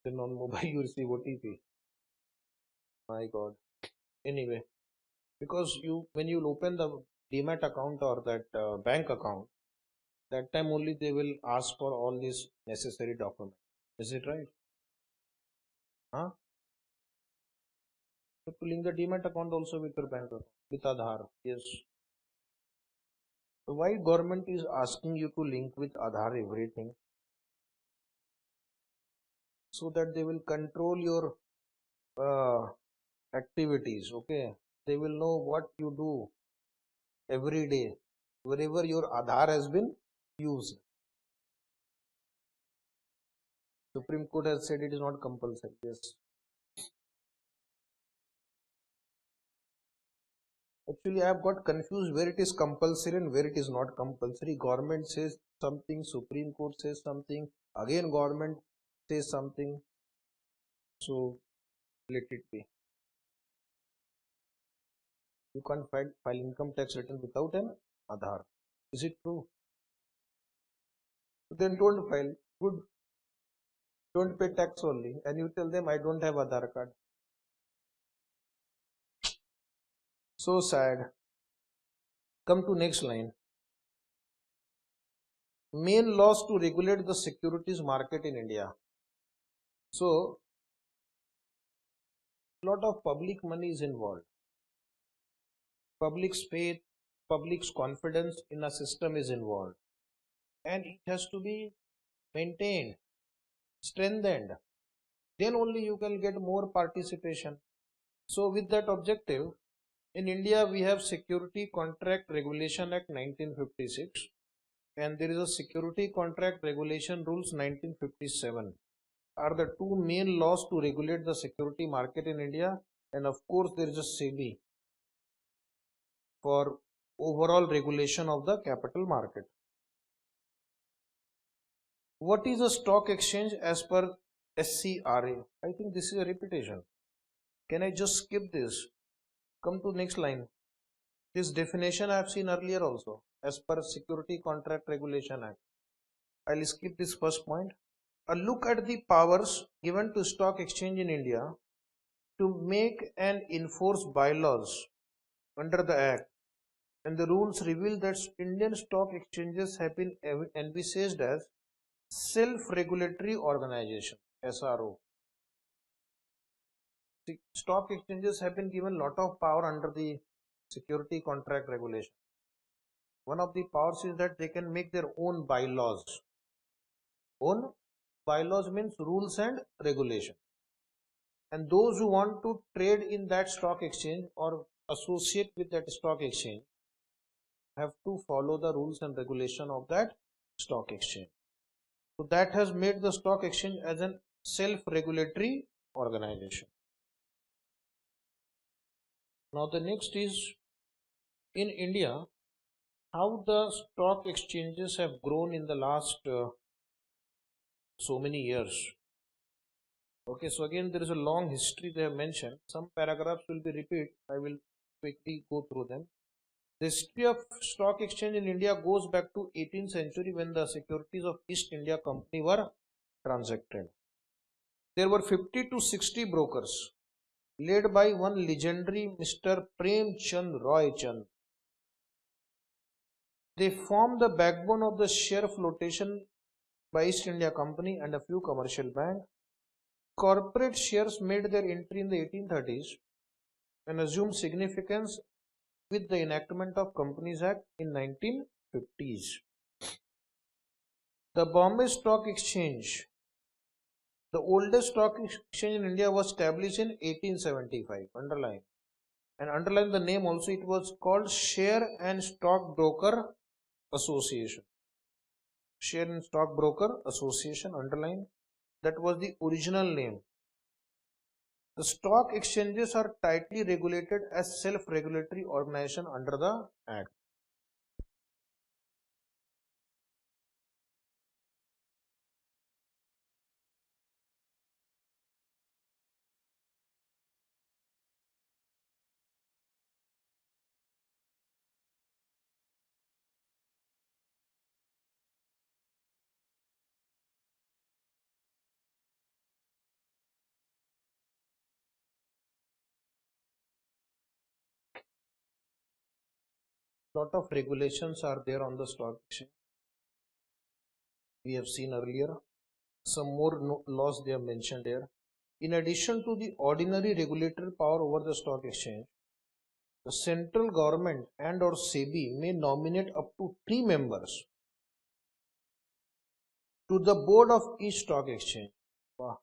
Speaker 2: Then on mobile you receive OTP. My God. Anyway, because you when you open the Demat account or that bank account, that time only they will ask for all these necessary documents. Is it right? Huh? You have to link the Demat account also with your bank account with Aadhaar. Yes. So why government is asking you to link with Aadhaar everything? So that they will control your uh, activities. Okay, they will know what you do every day wherever your Aadhaar has been used. Supreme Court has said it is not compulsory. Yes. Actually, I have got confused where it is compulsory and where it is not compulsory. Government says something, Supreme Court says something, again government says something. So let it be. You can't file income tax return without an Aadhaar. Is it true? Then don't file. Good. Don't pay tax only. And you tell them I don't have Aadhaar card. So sad. Come to next line. Main laws to regulate the securities market in India. So, lot of public money is involved. Public's faith, public's confidence in a system is involved. And it has to be maintained, strengthened. Then only you can get more participation. So with that objective, in India we have Security Contract Regulation Act 1956 and there is a Security Contract Regulation Rules 1957 are the two main laws to regulate the security market in India, and of course there is a SEBI for overall regulation of the capital market. What is a stock exchange as per SCRA? I think this is a repetition. Can I just skip this? Come to next line. This definition I have seen earlier also as per Security Contract Regulation Act. I'll skip this first point. A look at the powers given to stock exchange in India to make and enforce bylaws under the Act, and the rules reveal that Indian stock exchanges have been envisaged as self-regulatory organization (SRO). The stock exchanges have been given lot of power under the security contract regulation. One of the powers is that they can make their own bylaws. Own bylaws means rules and regulation. And those who want to trade in that stock exchange or associate with that stock exchange have to follow the rules and regulation of that stock exchange. So that has made the stock exchange as an self-regulatory organization. Now the next is in India, how the stock exchanges have grown in the last so many years. Okay, so again there is a long history they have mentioned. Some paragraphs will be repeat. I will quickly go through them. The history of stock exchange in India goes back to 18th century when the securities of East India Company were transacted. There were 50 to 60 brokers led by one legendary Mr. Prem Chand Roy Chand. They formed the backbone of the share flotation by East India Company and a few commercial banks. Corporate shares made their entry in the 1830s and assumed significance with the enactment of Companies Act in 1950s. The Bombay Stock Exchange, the oldest stock exchange in India, was established in 1875. Underline. And underline the name also, it was called Share and Stock Broker Association. Share and Stock Broker Association, underline. That was the original name. The stock exchanges are tightly regulated as self-regulatory organization under the Act. Lot of regulations are there on the stock exchange. We have seen earlier. Some more laws they have mentioned here. In addition to the ordinary regulatory power over the stock exchange, the central government and or SEBI may nominate up to 3 members to the board of each stock exchange. Wow.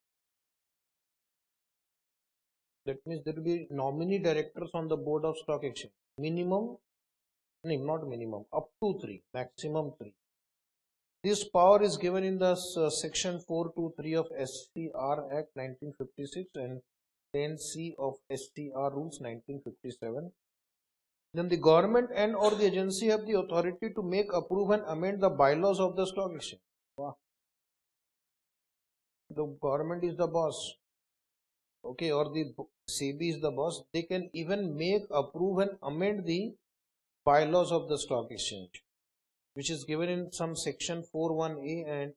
Speaker 2: That means there will be nominee directors on the board of stock exchange. Minimum, no, not minimum, up to 3, maximum 3. This power is given in the section 423 of SCR Act 1956 and 10C of STR Rules 1957. Then the government and or the agency have the authority to make, approve and amend the bylaws of the stock exchange. Wow. The government is the boss. Okay, or the SEBI is the boss. They can even make, approve and amend the bylaws of the stock exchange. which is given in some section 41A and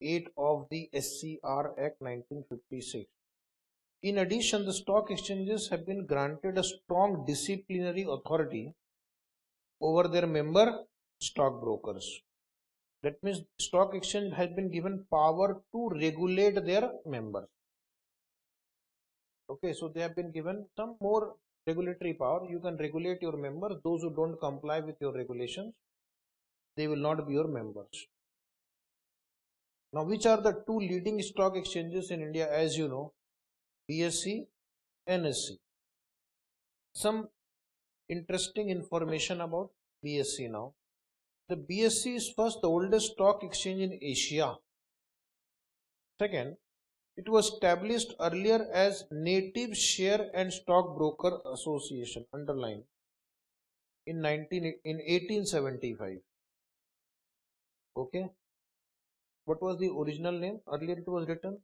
Speaker 2: 8 of the SCR Act 1956. In addition, the stock exchanges have been granted a strong disciplinary authority over their member stockbrokers. That means stock exchange has been given power to regulate their members. Okay, so they have been given some more regulatory power. You can regulate your members. Those who don't comply with your regulations, they will not be your members. Now, which are the two leading stock exchanges in India? As you know, BSE, NSE. Some interesting information about BSE now. The BSE is first the oldest stock exchange in Asia. Second, it was established earlier as Native Share and Stock Broker Association, underline, in 1875. Okay. What was the original name? Earlier it was written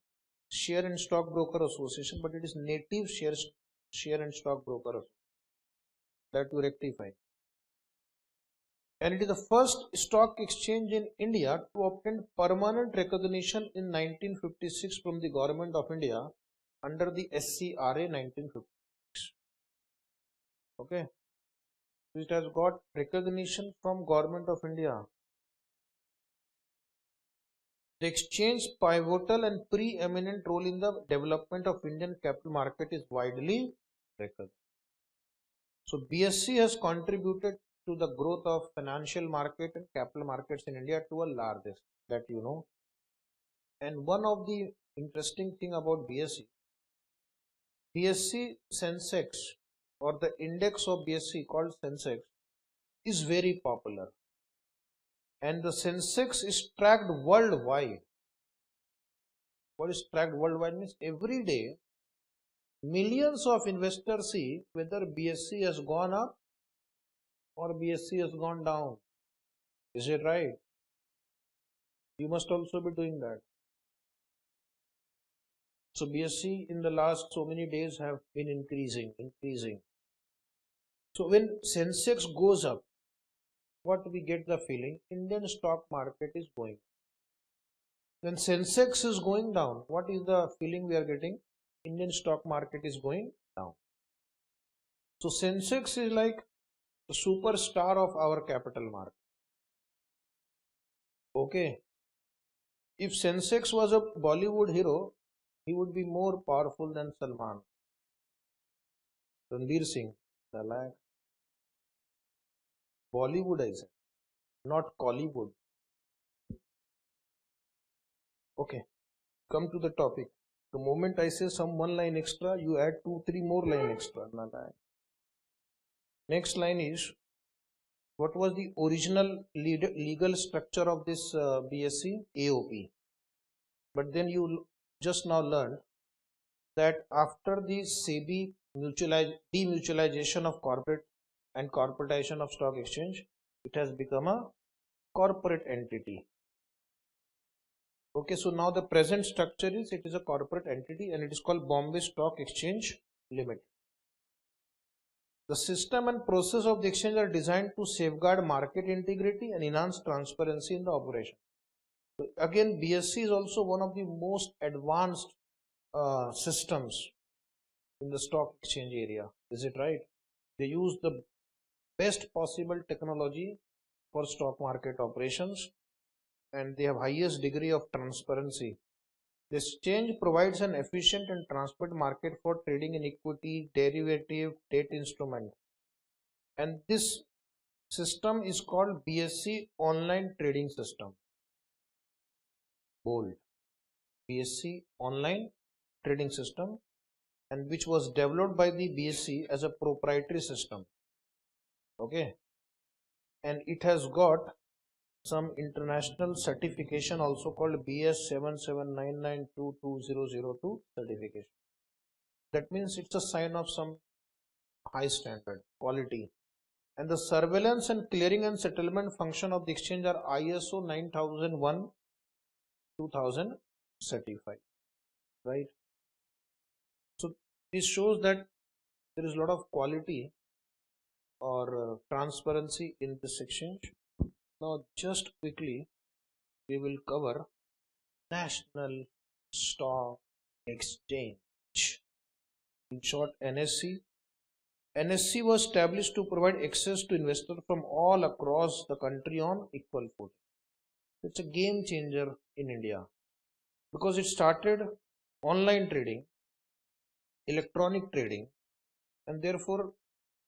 Speaker 2: Share and Stock Broker Association, but it is Native Share and Stock Broker Association. That to rectify. And it is the first stock exchange in India to obtain permanent recognition in 1956 from the Government of India under the SCRA 1956. Okay. It has got recognition from Government of India. The exchange pivotal and preeminent role in the development of Indian capital market is widely recognized. So BSE has contributed to the growth of financial market and capital markets in India to a large extent, that you know. And one of the interesting thing about BSE Sensex, or the index of BSE called Sensex, is very popular. And the Sensex is tracked worldwide. What is tracked worldwide means every day millions of investors see whether BSE has gone up or BSE has gone down. Is it right? You must also be doing that. So BSE in the last so many days have been increasing. So when Sensex goes up, what we get the feeling? Indian stock market is going. When Sensex is going down, what is the feeling we are getting? Indian stock market is going down. So Sensex is like the superstar of our capital market. Okay. If Sensex was a Bollywood hero, he would be more powerful than Salman. Ranveer Singh, the like Bollywood, I said, not Collywood. Okay, come to the topic. The moment I say some one line extra, you add 2-3 more line extra. Next line is, what was the original legal structure of this BSE? AOP. But then you just now learned that after the SEBI demutualization of corporate and corporatization of stock exchange, it has become a corporate entity. Okay, so now the present structure is, it is a corporate entity and it is called Bombay Stock Exchange Limited. The system and process of the exchange are designed to safeguard market integrity and enhance transparency in the operation. So again, BSE is also one of the most advanced systems in the stock exchange area. Is it right? They use the best possible technology for stock market operations and they have highest degree of transparency. The exchange provides an efficient and transparent market for trading in equity, derivative, debt instrument. And this system is called BSE Online Trading System. Bold. BSE Online Trading System, and which was developed by the BSE as a proprietary system. Okay. And it has got some international certification also called BS 7799222002 certification. That means it's a sign of some high standard quality. And the surveillance and clearing and settlement function of the exchange are ISO 9001 2000 certified, right? So this shows that there is a lot of quality or transparency in this exchange. Now just quickly we will cover National Stock Exchange, in short NSE. NSE was established to provide access to investors from all across the country on equal footing. It's a game changer in India because it started online trading, electronic trading, and therefore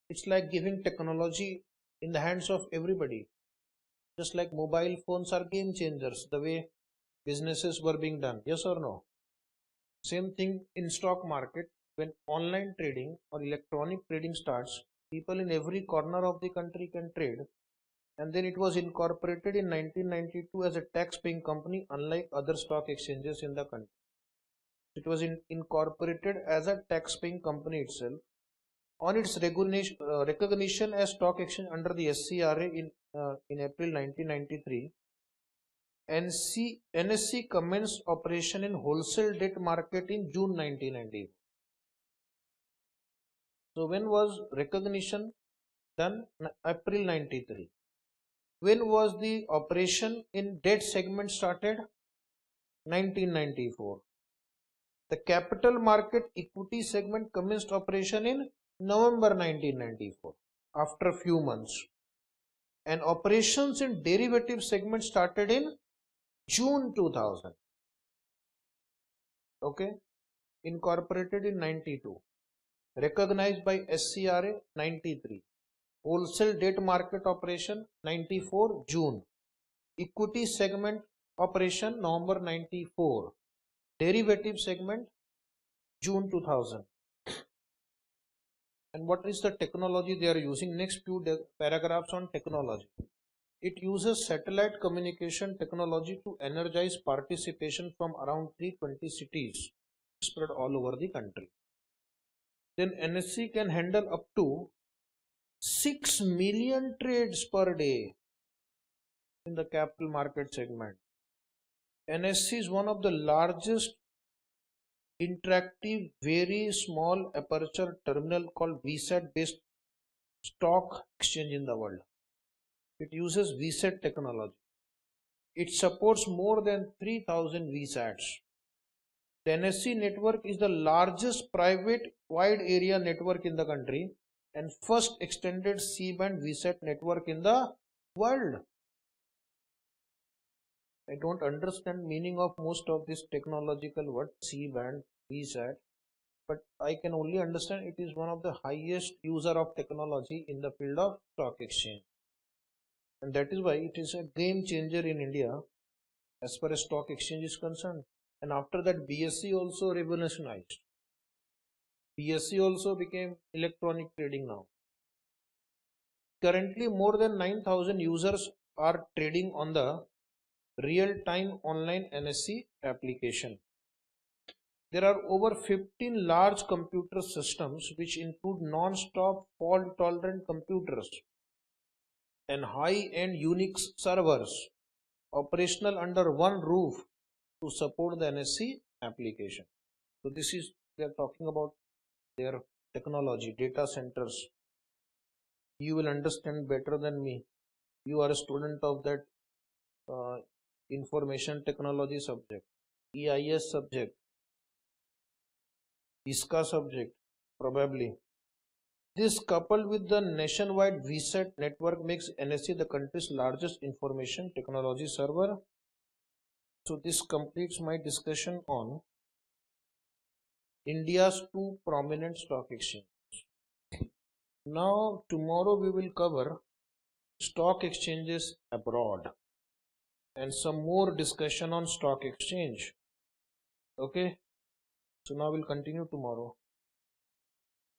Speaker 2: it's like giving technology in the hands of everybody. Just like mobile phones are game changers, the way businesses were being done. Yes or no? Same thing in stock market. When online trading or electronic trading starts, people in every corner of the country can trade. And then it was incorporated in 1992 as a tax-paying company, unlike other stock exchanges in the country. It was incorporated as a tax-paying company itself. On its recognition as stock exchange under the SCRA in April 1993, NSE commenced operation in wholesale debt market in June 1990. So when was recognition done? April 93. When was the operation in debt segment started? 1994. The capital market equity segment commenced operation in November 1994, after a few months. And operations in derivative segment started in June 2000. Okay, incorporated in 92, recognized by SCRA 93, wholesale debt market operation 94 June, equity segment operation November 94, derivative segment June 2000. And what is the technology they are using? Next few paragraphs on technology. It uses satellite communication technology to energize participation from around 320 cities spread all over the country. Then NSE can handle up to 6 million trades per day in the capital market segment. NSE is one of the largest interactive, very small aperture terminal called VSAT based stock exchange in the world. It uses VSAT technology. It supports more than 3000 VSATs. The NSE network is the largest private wide area network in the country and first extended C-band VSAT network in the world. I don't understand meaning of most of this technological word C-band, VSAT, but I can only understand it is one of the highest user of technology in the field of stock exchange. And that is why it is a game changer in India as far as stock exchange is concerned. And after that, BSE also revolutionized. BSE also became electronic trading now. Currently, more than 9,000 users are trading on the real-time online NSE application. There are over 15 large computer systems which include non-stop fault-tolerant computers and high-end Unix servers operational under one roof to support the NSE application. So this is, they are talking about their technology, data centers. You will understand better than me. You are a student of that information technology subject, EIS subject, ISCA subject, probably. This coupled with the nationwide VSAT network makes NSE the country's largest information technology server. So this completes my discussion on India's two prominent stock exchanges. Now tomorrow we will cover stock exchanges abroad and some more discussion on stock exchange. Okay, so now we'll continue tomorrow.